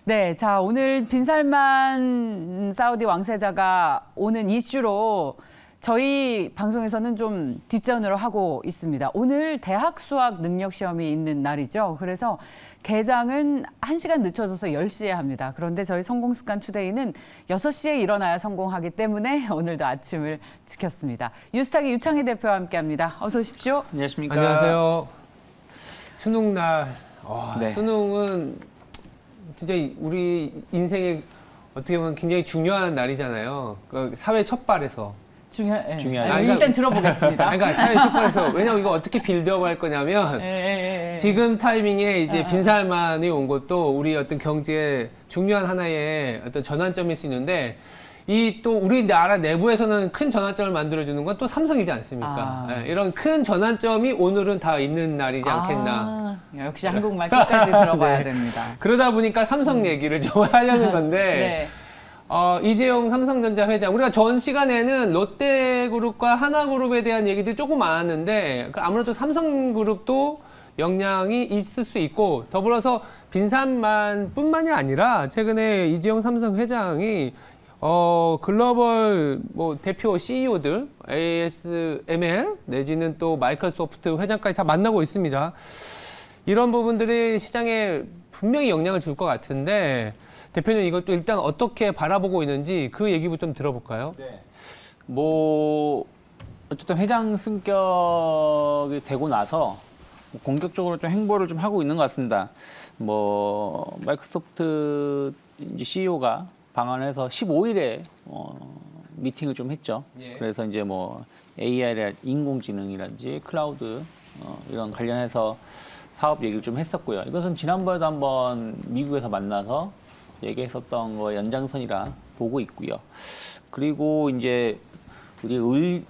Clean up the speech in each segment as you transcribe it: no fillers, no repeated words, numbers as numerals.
네, 자, 오늘 빈살만 사우디 왕세자가 오는 이슈로 저희 방송에서는 좀 뒷전으로 하고 있습니다. 오늘 대학 수학 능력 시험이 있는 날이죠. 그래서 개장은 1시간 늦춰져서 10시에 합니다. 그런데 저희 성공습관 투데이는 6시에 일어나야 성공하기 때문에 오늘도 아침을 지켰습니다. 뉴스타기 유창희 대표와 함께합니다. 어서 오십시오. 안녕하십니까. 안녕하세요. 수능날. 네. 수능은 진짜 우리 인생에 어떻게 보면 굉장히 중요한 날이잖아요. 그 사회 첫발에서. 중요하죠. 일단 들어보겠습니다. 그러니까 사회 첫발에서. 왜냐면 이거 어떻게 빌드업 할 거냐면 지금 타이밍에 이제 빈살만이 온 것도 우리 어떤 경제에 중요한 하나의 어떤 전환점일 수 있는데 이 또 우리나라 내부에서는 큰 전환점을 만들어주는 건 또 삼성이지 않습니까? 이런 큰 전환점이 오늘은 다 있는 날이지 않겠나. 역시 한국말 끝까지 들어봐야 네. 됩니다. 그러다 보니까 삼성 얘기를 좀 하려는 건데 이재용 삼성전자 회장, 우리가 전 시간에는 롯데그룹과 하나그룹에 대한 얘기들이 조금 많았는데 아무래도 삼성그룹도 영향이 있을 수 있고, 더불어서 빈산만뿐만이 아니라 최근에 이재용 삼성 회장이 글로벌 대표 CEO들, ASML 내지는 또 마이크로소프트 회장까지 다 만나고 있습니다. 이런 부분들이 시장에 분명히 영향을 줄 것 같은데, 대표님 이것도 일단 어떻게 바라보고 있는지 그 얘기부터 좀 들어볼까요? 네. 어쨌든 회장 승격이 되고 나서 공격적으로 좀 행보를 좀 하고 있는 것 같습니다. 마이크로소프트 이제 CEO가 방한해서 15일에 미팅을 좀 했죠. 그래서 이제 AI라 인공지능이라든지 클라우드 이런 관련해서 사업 얘기를 좀 했었고요. 이것은 지난번에도 한번 미국에서 만나서 얘기했었던 거 연장선이라 보고 있고요. 그리고 이제 우리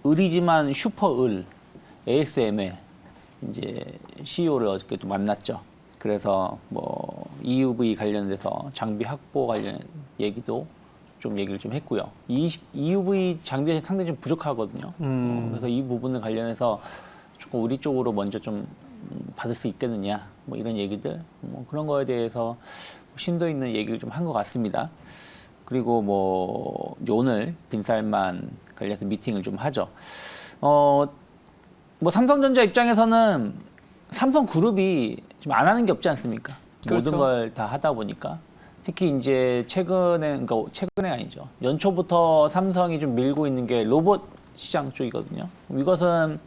을이지만 슈퍼을 ASML 이제 CEO를 어저께 또 만났죠. 그래서 EUV 관련돼서 장비 확보 관련 얘기도 좀 얘기를 좀 했고요. EUV 장비가 상당히 좀 부족하거든요. 그래서 이 부분을 관련해서 조금 우리 쪽으로 먼저 좀 받을 수 있겠느냐, 이런 얘기들, 그런 거에 대해서 심도 있는 얘기를 좀 한 것 같습니다. 그리고 오늘 빈살만 관련해서 미팅을 좀 하죠. 삼성전자 입장에서는 삼성그룹이 지금 안 하는 게 없지 않습니까? 그렇죠. 모든 걸 다 하다 보니까. 특히 이제 최근에 아니죠. 연초부터 삼성이 좀 밀고 있는 게 로봇 시장 쪽이거든요. 이것은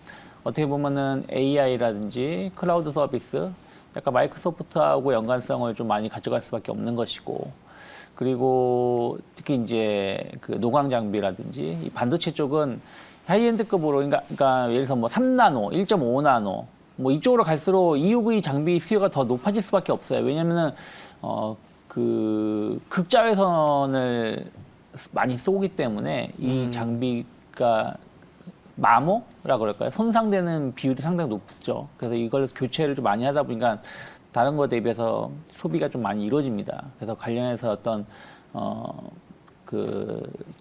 어떻게 보면은 AI라든지 클라우드 서비스, 약간 마이크로소프트하고 연관성을 좀 많이 가져갈 수밖에 없는 것이고, 그리고 특히 이제 그 노광 장비라든지 이 반도체 쪽은 하이엔드급으로, 그러니까 예를 들어서 3나노, 1.5나노, 이쪽으로 갈수록 EUV 장비 수요가 더 높아질 수밖에 없어요. 왜냐면은 그 극자외선을 많이 쏘기 때문에 이 장비가 마모라 그럴까요? 손상되는 비율이 상당히 높죠. 그래서 이걸 교체를 좀 많이 하다 보니까 다른 거에 대비해서 소비가 좀 많이 이루어집니다. 그래서 관련해서 어떤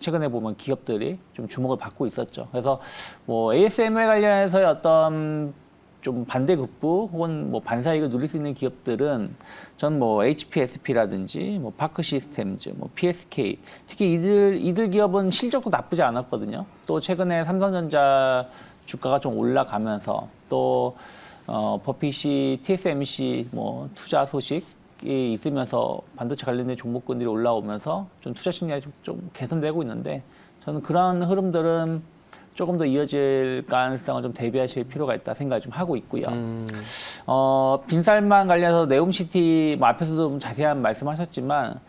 최근에 보면 기업들이 좀 주목을 받고 있었죠. 그래서 ASML 관련해서의 어떤 좀 반대급부 혹은 반사이익을 누릴 수 있는 기업들은 전 HPSP라든지 파크 시스템즈, PSK, 특히 이들 기업은 실적도 나쁘지 않았거든요. 또 최근에 삼성전자 주가가 좀 올라가면서 또 버핏이 TSMC 투자 소식이 있으면서 반도체 관련된 종목군들이 올라오면서 좀 투자 심리가 좀 개선되고 있는데, 저는 그런 흐름들은 조금 더 이어질 가능성을 좀 대비하실 필요가 있다 생각을 좀 하고 있고요. 빈살만 관련해서 네옴시티 앞에서도 좀 자세한 말씀하셨지만,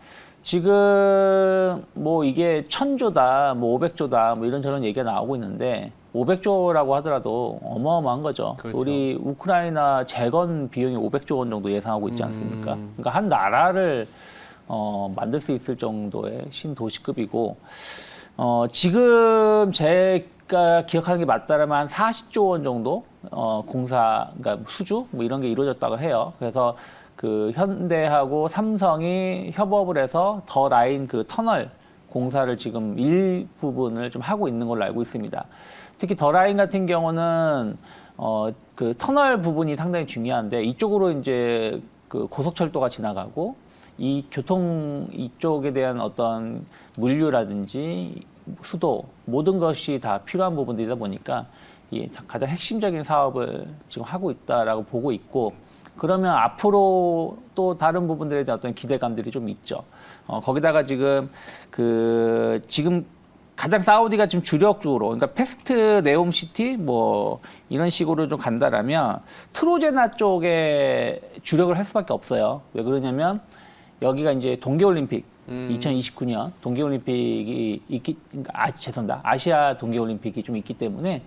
지금 이게 1000조다, 500조다, 이런저런 얘기가 나오고 있는데, 500조라고 하더라도 어마어마한 거죠. 그렇죠. 우리 우크라이나 재건 비용이 500조 원 정도 예상하고 있지 않습니까? 그러니까 한 나라를 만들 수 있을 정도의 신도시급이고, 지금 제가 기억하는 게 맞다라면 한 40조 원 정도 그러니까 수주 이런 게 이루어졌다고 해요. 그래서 그 현대하고 삼성이 협업을 해서 더 라인 그 터널 공사를 지금 일부분을 좀 하고 있는 걸로 알고 있습니다. 특히 더 라인 같은 경우는 그 터널 부분이 상당히 중요한데, 이쪽으로 이제 그 고속철도가 지나가고 이 교통 이쪽에 대한 어떤 물류라든지 수도 모든 것이 다 필요한 부분들이다 보니까 이 가장 핵심적인 사업을 지금 하고 있다라고 보고 있고 그러면 앞으로 또 다른 부분들에 대한 어떤 기대감들이 좀 있죠. 거기다가 지금 지금 가장 사우디가 지금 주력적으로 그러니까 패스트 네옴시티 뭐 이런 식으로 좀 간다라면 트로제나 쪽에 주력을 할 수밖에 없어요. 왜 그러냐면 여기가 이제 동계올림픽 2029년 동계올림픽이 죄송합니다. 아시아 동계올림픽이 좀 있기 때문에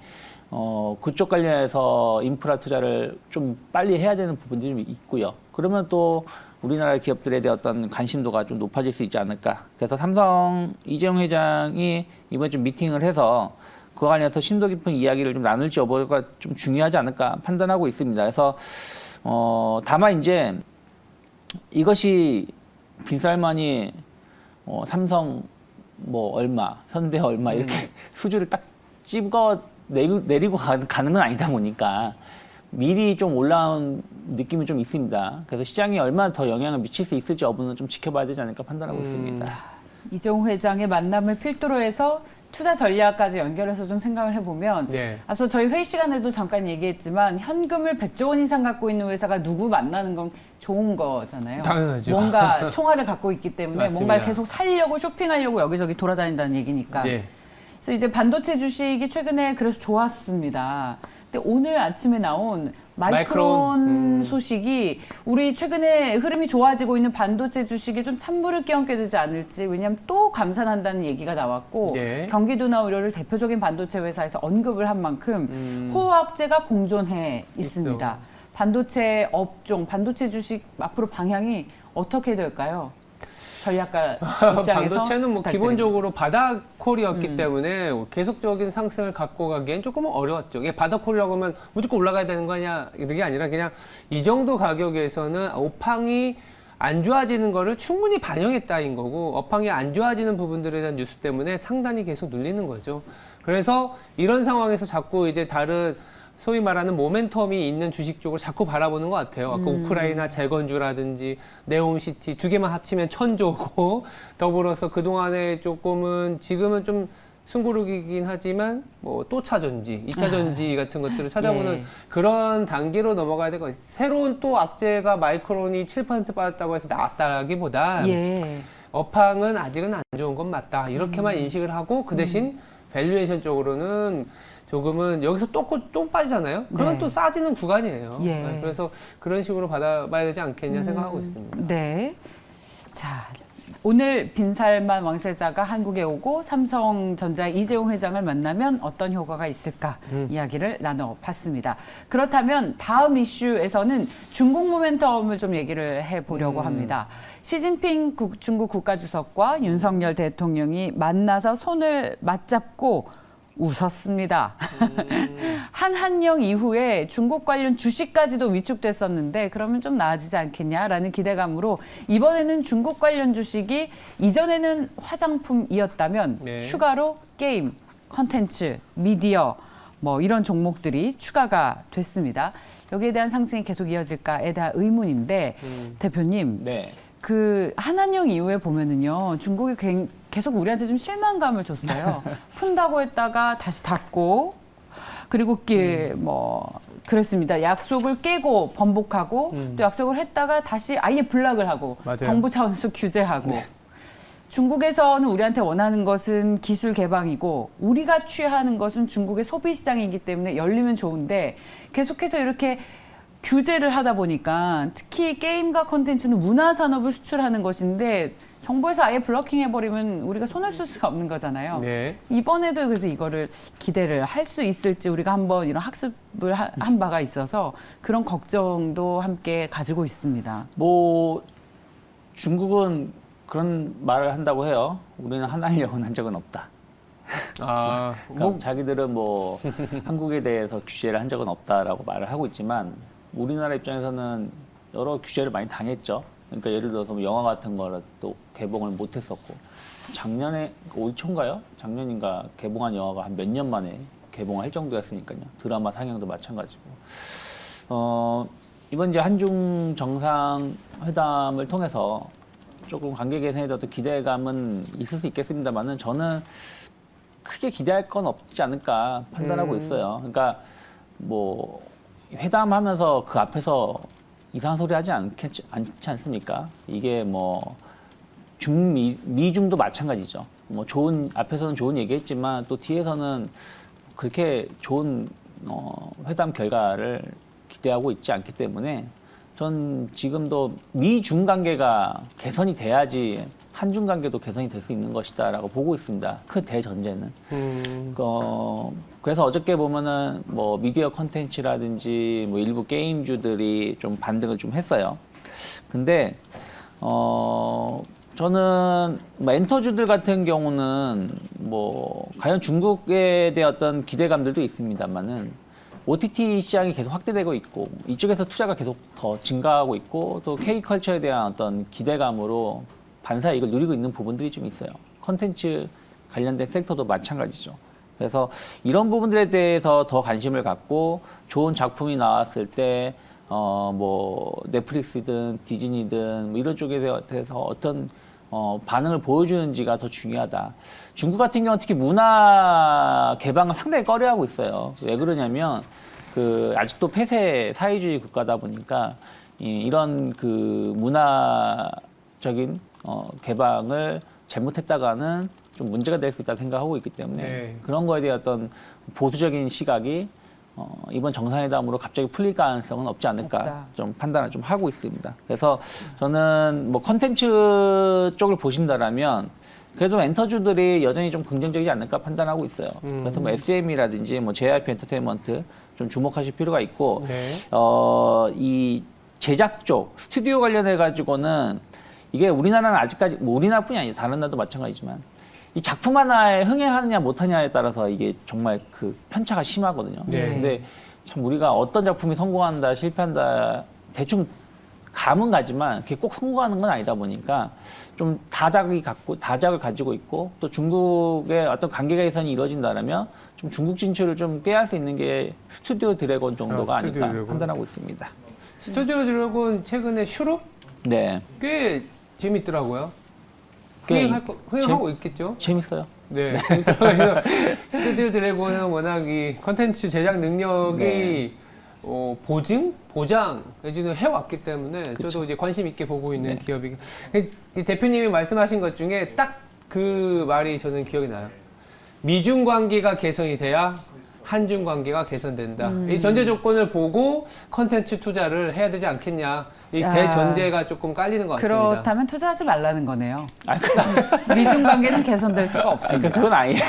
그쪽 관련해서 인프라 투자를 좀 빨리 해야 되는 부분들이 좀 있고요. 그러면 또 우리나라 기업들에 대한 어떤 관심도가 좀 높아질 수 있지 않을까. 그래서 삼성 이재용 회장이 이번에 좀 미팅을 해서 그와 관련해서 심도 깊은 이야기를 좀 나눌지 여부가 좀 중요하지 않을까 판단하고 있습니다. 그래서 다만 이제 이것이 빈살만이 삼성 뭐 얼마, 현대 얼마 이렇게 수주를 딱 찍어 내리고 가는 건 아니다 보니까 미리 좀 올라온 느낌이 좀 있습니다. 그래서 시장이 얼마나 더 영향을 미칠 수 있을지 여부는 좀 지켜봐야 되지 않을까 판단하고 있습니다. 이재용 회장의 만남을 필두로 해서 투자 전략까지 연결해서 좀 생각을 해보면 네. 앞서 저희 회의 시간에도 잠깐 얘기했지만 현금을 100조 원 이상 갖고 있는 회사가 누구 만나는 건 좋은 거잖아요. 당연하죠. 뭔가 총알을 갖고 있기 때문에 맞습니다. 뭔가를 계속 살려고 쇼핑하려고 여기저기 돌아다닌다는 얘기니까. 네. 그래서 이제 반도체 주식이 최근에 그래서 좋았습니다. 근데 오늘 아침에 나온 마이크론 소식이 우리 최근에 흐름이 좋아지고 있는 반도체 주식에 좀 찬물을 끼얹게 되지 않을지. 왜냐하면 또 감산한다는 얘기가 나왔고 네. 경기도나 우려를 대표적인 반도체 회사에서 언급을 한 만큼 호합제가 공존해 있습니다. 있어. 반도체 업종, 반도체 주식 앞으로 방향이 어떻게 될까요? 전략가 입장에서 반도체는 뭐 부탁드립니다. 기본적으로 바닥콜이었기 때문에 계속적인 상승을 갖고 가기엔 조금은 어려웠죠. 이게 바닥콜이라고 하면 무조건 올라가야 되는 거냐 이게 아니라 그냥 이 정도 가격에서는 업황이 안 좋아지는 거를 충분히 반영했다인 거고 업황이 안 좋아지는 부분들에 대한 뉴스 때문에 상단이 계속 눌리는 거죠. 그래서 이런 상황에서 자꾸 이제 다른 소위 말하는 모멘텀이 있는 주식 쪽을 자꾸 바라보는 것 같아요. 아까 우크라이나 재건주라든지 네옴시티 두 개만 합치면 1000조고 더불어서 그동안에 조금은 지금은 좀 숨고르기긴 하지만 뭐 또 차전지, 2차 전지 같은 것들을 찾아보는 예. 그런 단계로 넘어가야 될 것 같아요. 새로운 또 악재가 마이크론이 7% 빠졌다고 해서 나왔다기보다 예. 업황은 아직은 안 좋은 건 맞다. 이렇게만 인식을 하고 그 대신 밸류에이션 쪽으로는 조금은 여기서 또 빠지잖아요. 그러면 네. 또 싸지는 구간이에요. 예. 네, 그래서 그런 식으로 받아봐야 되지 않겠냐 생각하고 있습니다. 네. 자, 오늘 빈살만 왕세자가 한국에 오고 삼성전자 이재용 회장을 만나면 어떤 효과가 있을까 이야기를 나눠봤습니다. 그렇다면 다음 이슈에서는 중국 모멘텀을 좀 얘기를 해보려고 합니다. 시진핑 중국 국가주석과 윤석열 대통령이 만나서 손을 맞잡고 웃었습니다. 한한령 이후에 중국 관련 주식까지도 위축됐었는데 그러면 좀 나아지지 않겠냐라는 기대감으로 이번에는 중국 관련 주식이 이전에는 화장품이었다면 네. 추가로 게임, 컨텐츠, 미디어 뭐 이런 종목들이 추가가 됐습니다. 여기에 대한 상승이 계속 이어질까에 대한 의문인데 대표님 네. 그 한한령 이후에 보면은요 중국이 계속 우리한테 좀 실망감을 줬어요. 푼다고 했다가 다시 닫고 그리고 뭐 그랬습니다. 약속을 깨고 번복하고 또 약속을 했다가 다시 아예 블락을 하고 맞아요. 정부 차원에서 규제하고 네. 중국에서는 우리한테 원하는 것은 기술 개방이고 우리가 취하는 것은 중국의 소비 시장이기 때문에 열리면 좋은데 계속해서 이렇게 규제를 하다 보니까 특히 게임과 콘텐츠는 문화 산업을 수출하는 것인데 정부에서 아예 블러킹 해버리면 우리가 손을 쓸 수가 없는 거잖아요. 네. 이번에도 그래서 이거를 기대를 할 수 있을지 우리가 한번 이런 학습을 한 바가 있어서 그런 걱정도 함께 가지고 있습니다. 뭐 중국은 그런 말을 한다고 해요. 우리는 한한령은 한 적은 없다. 아, 그러니까 자기들은 뭐 한국에 대해서 규제를 한 적은 없다라고 말을 하고 있지만 우리나라 입장에서는 여러 규제를 많이 당했죠. 그러니까 예를 들어서 뭐 영화 같은 거를 또 개봉을 못했었고 작년에 올 초인가요? 작년인가 개봉한 영화가 한 몇 년 만에 개봉할 정도였으니까요. 드라마 상영도 마찬가지고. 이번 이제 한중 정상회담을 통해서 조금 관계 개선에 대한 어떤 기대감은 있을 수 있겠습니다만은 저는 크게 기대할 건 없지 않을까 판단하고 있어요. 그러니까 뭐 회담하면서 그 앞에서 이상한 소리 하지 않지 않습니까? 이게 뭐 미중도 마찬가지죠. 뭐 앞에서는 좋은 얘기했지만 또 뒤에서는 그렇게 좋은 회담 결과를 기대하고 있지 않기 때문에 전 지금도 미중 관계가 개선이 돼야지 한중 관계도 개선이 될 수 있는 것이다라고 보고 있습니다. 그 대전제는. 그래서 어저께 보면은 뭐 미디어 컨텐츠라든지 뭐 일부 게임주들이 좀 반등을 좀 했어요. 근데 저는 뭐 엔터주들 같은 경우는 뭐 과연 중국에 대한 어떤 기대감들도 있습니다만은 OTT 시장이 계속 확대되고 있고 이쪽에서 투자가 계속 더 증가하고 있고 또 K컬처에 대한 어떤 기대감으로 반사에 이걸 누리고 있는 부분들이 좀 있어요. 컨텐츠 관련된 섹터도 마찬가지죠. 그래서 이런 부분들에 대해서 더 관심을 갖고 좋은 작품이 나왔을 때 뭐 넷플릭스든 디즈니든 뭐 이런 쪽에 대해서 어떤 반응을 보여주는지가 더 중요하다. 중국 같은 경우는 특히 문화 개방을 상당히 꺼려하고 있어요. 왜 그러냐면 아직도 폐쇄 사회주의 국가다 보니까 이런 문화적인 개방을 잘못했다가는 좀 문제가 될 수 있다 생각하고 있기 때문에 네. 그런 거에 대한 어떤 보수적인 시각이 이번 정상회담으로 갑자기 풀릴 가능성은 없지 않을까 없다. 좀 판단을 좀 하고 있습니다. 그래서 저는 뭐 컨텐츠 쪽을 보신다라면 그래도 엔터주들이 여전히 좀 긍정적이지 않을까 판단하고 있어요. 그래서 뭐 SM이라든지 뭐 JYP 엔터테인먼트 좀 주목하실 필요가 있고 네. 이 제작 쪽 스튜디오 관련해 가지고는 이게 우리나라는 아직까지 뭐 우리나라뿐이 아니라 다른 나라도 마찬가지지만 이 작품 하나에 흥행하느냐 못하느냐에 따라서 이게 정말 그 편차가 심하거든요. 네. 근데 참 우리가 어떤 작품이 성공한다, 실패한다 대충 감은 가지만 그게 꼭 성공하는 건 아니다 보니까 좀 다작을 가지고 있고 또 중국의 어떤 관계 개선이 이루어진다면 좀 중국 진출을 좀 꾀할 수 있는 게 스튜디오 드래곤 정도가 스튜디오 아닐까 드래곤. 판단하고 있습니다. 스튜디오 드래곤 최근에 슈룹 네, 꽤 재밌더라고요. 꽤 흥행하고 있겠죠? 재밌어요. 네. 그래서 스튜디오 드래곤은 워낙 이 컨텐츠 제작 능력이 네. 보장해주는 해왔기 때문에 저도 이제 관심 있게 보고 있는 네. 기업이. 이 대표님이 말씀하신 것 중에 딱 그 말이 저는 기억이 나요. 미중 관계가 개선이 돼야 한중 관계가 개선된다. 이 전제 조건을 보고 컨텐츠 투자를 해야 되지 않겠냐. 이 야. 대전제가 조금 깔리는 것 같습니다. 그렇다면 투자하지 말라는 거네요. 아, 미중 관계는 개선될 수가 그러니까 없습니다. 그건 아니에요.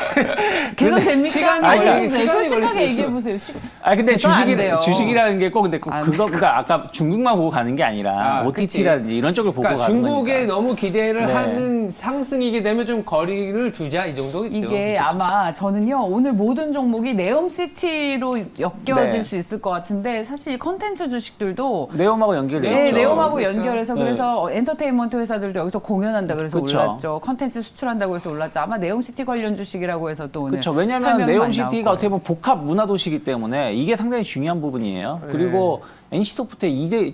개선됩니까? 시간이 알려주세요. 시간이 걸릴 수 솔직하게 있어요. 얘기해 보세요. 근데 그건 안 돼요. 주식이라는 게 꼭 근데 안 그러니까 아까 중국만 보고 가는 게 아니라 OTT라든지 이런 쪽을 보고 그러니까 가는 중국에 거니까. 너무 기대를 네. 하는 상승이게 되면 좀 거리를 두자 이 정도겠죠. 이게 아마 저는요 오늘 모든 종목이 네옴시티로 엮여질 네. 수 있을 것 같은데 사실 컨텐츠 주식들도 네옴하고 연결돼요. 네, 그렇죠. 네옴하고 그렇죠. 연결해서 네. 그래서 엔터테인먼트 회사들도 여기서 공연한다 그래서 그렇죠. 올랐죠. 컨텐츠 수출한다고 해서 올랐죠. 아마 네옴시티 관련 주식이라고 해서 또 오늘 그렇죠. 왜냐하면 설명이 많이 나올 네옴시티가 거예요. 어떻게 보면 복합 문화 도시이기 때문에 이게 상당히 중요한 부분이에요. 그리고 NC소프트의 2대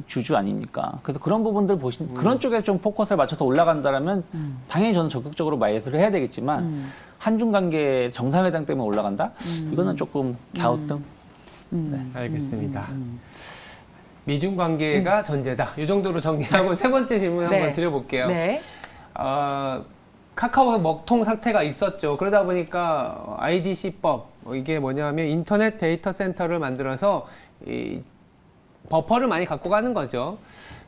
주주 아닙니까? 그래서 그런 부분들 그런 쪽에 좀 포커스를 맞춰서 올라간다라면 당연히 저는 적극적으로 마이애스를 해야 되겠지만 한중 관계 정상회담 때문에 올라간다? 이거는 조금 갸우뚱. 알겠습니다. 미중 관계가 전제다. 이 정도로 정리하고 세 번째 질문 네. 한번 드려볼게요. 네. 카카오 먹통 사태가 있었죠. 그러다 보니까 IDC법 이게 뭐냐면 인터넷 데이터 센터를 만들어서 이 버퍼를 많이 갖고 가는 거죠.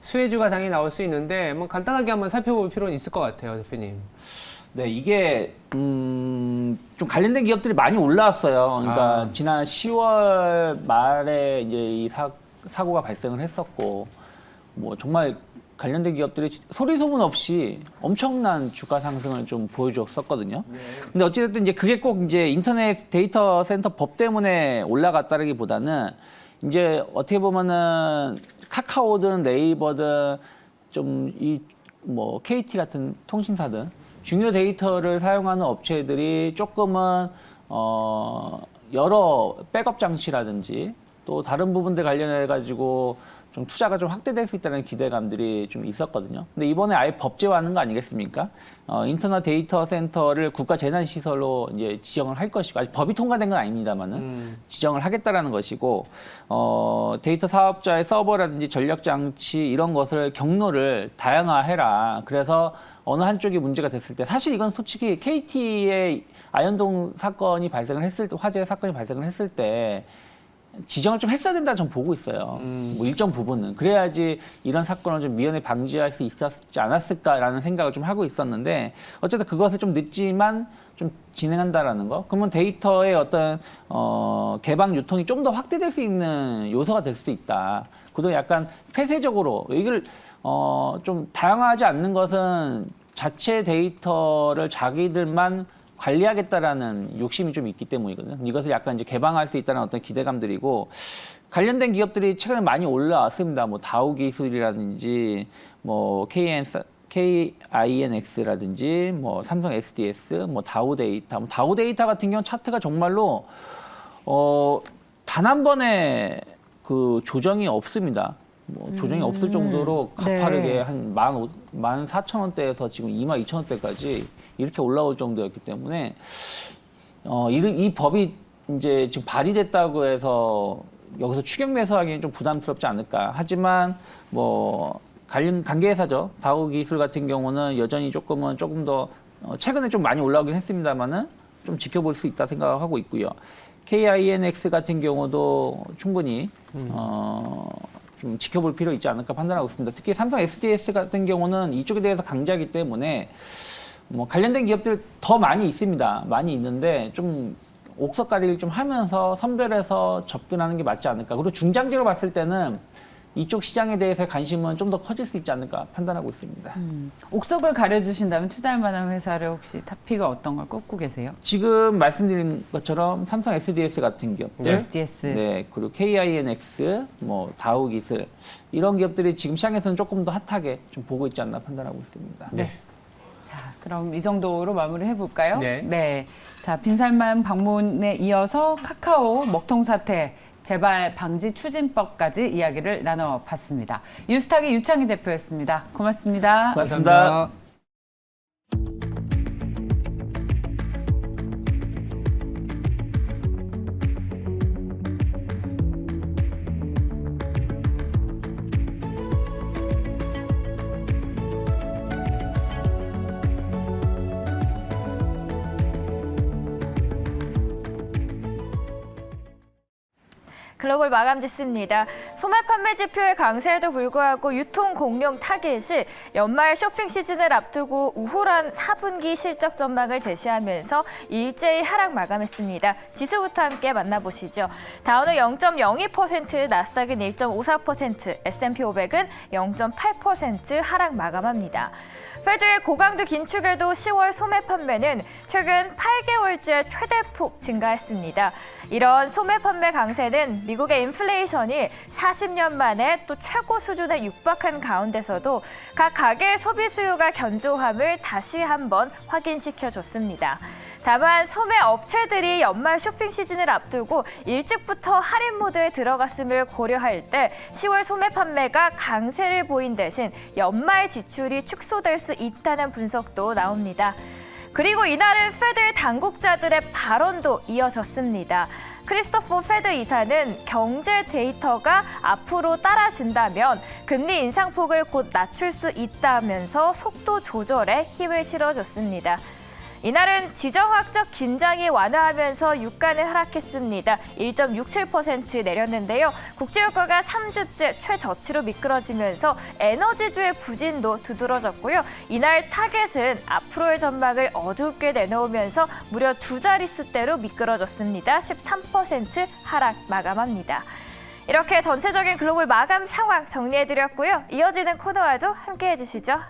수혜주가 당연히 나올 수 있는데 뭐 간단하게 한번 살펴볼 필요는 있을 것 같아요, 대표님. 네, 이게 좀 관련된 기업들이 많이 올라왔어요. 그러니까 지난 10월 말에 이제 이 사고가 발생을 했었고, 뭐 정말 관련된 기업들이 소리 소문 없이 엄청난 주가 상승을 좀 보여줬었거든요. 근데 어찌됐든 이제 그게 꼭 이제 인터넷 데이터 센터 법 때문에 올라갔다라기보다는 이제 어떻게 보면은 카카오든 네이버든 좀 이 뭐 KT 같은 통신사든 중요 데이터를 사용하는 업체들이 조금은 여러 백업 장치라든지 또 다른 부분들 관련해 가지고 좀 투자가 좀 확대될 수 있다는 기대감들이 좀 있었거든요. 근데 이번에 아예 법제화하는 거 아니겠습니까? 인터넷 데이터 센터를 국가 재난 시설로 이제 지정을 할 것이고, 아직 법이 통과된 건 아닙니다만은 지정을 하겠다라는 것이고, 데이터 사업자의 서버라든지 전력 장치 이런 것을 경로를 다양화해라. 그래서 어느 한쪽이 문제가 됐을 때, 사실 이건 솔직히 KT의 아현동 사건이 발생을 했을 때, 화재 사건이 발생을 했을 때 지정을 좀 했어야 된다 저는 보고 있어요. 뭐 일정 부분은. 그래야지 이런 사건을 좀 미연에 방지할 수 있었지 않았을까라는 생각을 좀 하고 있었는데, 어쨌든 그것을 좀 늦지만 좀 진행한다라는 거. 그러면 데이터의 어떤 개방 유통이 좀 더 확대될 수 있는 요소가 될 수도 있다. 그도 약간 폐쇄적으로 이걸 좀 다양화하지 않는 것은 자체 데이터를 자기들만 관리하겠다라는 욕심이 좀 있기 때문이거든요. 이것을 약간 이제 개방할 수 있다는 어떤 기대감들이고, 관련된 기업들이 최근에 많이 올라왔습니다. 뭐 다우 기술이라든지 뭐 KINX라든지 뭐 삼성 SDS, 뭐 다우 데이터, 다우 데이터 같은 경우는 차트가 정말로 단 한 번에 그 조정이 없습니다. 뭐 조정이 없을 정도로 가파르게 네. 한 14,000원대에서 지금 22,000원대까지 이렇게 올라올 정도였기 때문에 이 법이 이제 지금 발의됐다고 해서 여기서 추격 매수하기는 좀 부담스럽지 않을까. 하지만 뭐 관계회사죠. 다우 기술 같은 경우는 여전히 조금 더 최근에 좀 많이 올라오긴 했습니다만은 좀 지켜볼 수 있다 생각하고 있고요. KINX 같은 경우도 충분히 좀 지켜볼 필요 있지 않을까 판단하고 있습니다. 특히 삼성 SDS 같은 경우는 이쪽에 대해서 강자이기 때문에 뭐 관련된 기업들 더 많이 있습니다. 많이 있는데 좀 옥석가리를 좀 하면서 선별해서 접근하는 게 맞지 않을까. 그리고 중장기로 봤을 때는 이쪽 시장에 대해서 관심은 좀 더 커질 수 있지 않을까 판단하고 있습니다. 옥석을 가려주신다면 투자할 만한 회사를 혹시 탑픽을 어떤 걸 꼽고 계세요? 지금 말씀드린 것처럼 삼성 SDS 같은 기업들, SDS. 네, 그리고 KINX, 뭐 다우 기술 이런 기업들이 지금 시장에서는 조금 더 핫하게 좀 보고 있지 않나 판단하고 있습니다. 네. 자, 그럼 이 정도로 마무리 해볼까요? 네. 자, 빈살만 방문에 이어서 카카오 먹통 사태 재발 방지 추진법까지 이야기를 나눠봤습니다. 유스탁의 유창희 대표였습니다. 고맙습니다. 고맙습니다. 감사합니다. 글로벌 마감 짓습니다. 소매 판매 지표의 강세에도 불구하고 유통 공룡 타겟이 연말 쇼핑 시즌을 앞두고 우울한 4분기 실적 전망을 제시하면서 일제히 하락 마감했습니다. 지수부터 함께 만나보시죠. 다우는 0.02%, 나스닥은 1.54%, S&P 500은 0.8% 하락 마감합니다. 페드의 고강도 긴축에도 10월 소매 판매는 최근 8개월째 최대폭 증가했습니다. 이런 소매 판매 강세는 미국의 인플레이션이 40년 만에 또 최고 수준에 육박한 가운데서도 각 가게의 소비 수요가 견조함을 다시 한번 확인시켜줬습니다. 다만 소매 업체들이 연말 쇼핑 시즌을 앞두고 일찍부터 할인 모드에 들어갔음을 고려할 때 10월 소매 판매가 강세를 보인 대신 연말 지출이 축소될 수 있다는 분석도 나옵니다. 그리고 이날은 페드 당국자들의 발언도 이어졌습니다. 크리스토퍼 페드 이사는 경제 데이터가 앞으로 따라준다면 금리 인상폭을 곧 낮출 수 있다면서 속도 조절에 힘을 실어줬습니다. 이날은 지정학적 긴장이 완화하면서 유가는 하락했습니다. 1.67% 내렸는데요. 국제유가가 3주째 최저치로 미끄러지면서 에너지주의 부진도 두드러졌고요. 이날 타겟은 앞으로의 전망을 어둡게 내놓으면서 무려 두 자릿수대로 미끄러졌습니다. 13% 하락 마감합니다. 이렇게 전체적인 글로벌 마감 상황 정리해드렸고요. 이어지는 코너와도 함께해 주시죠.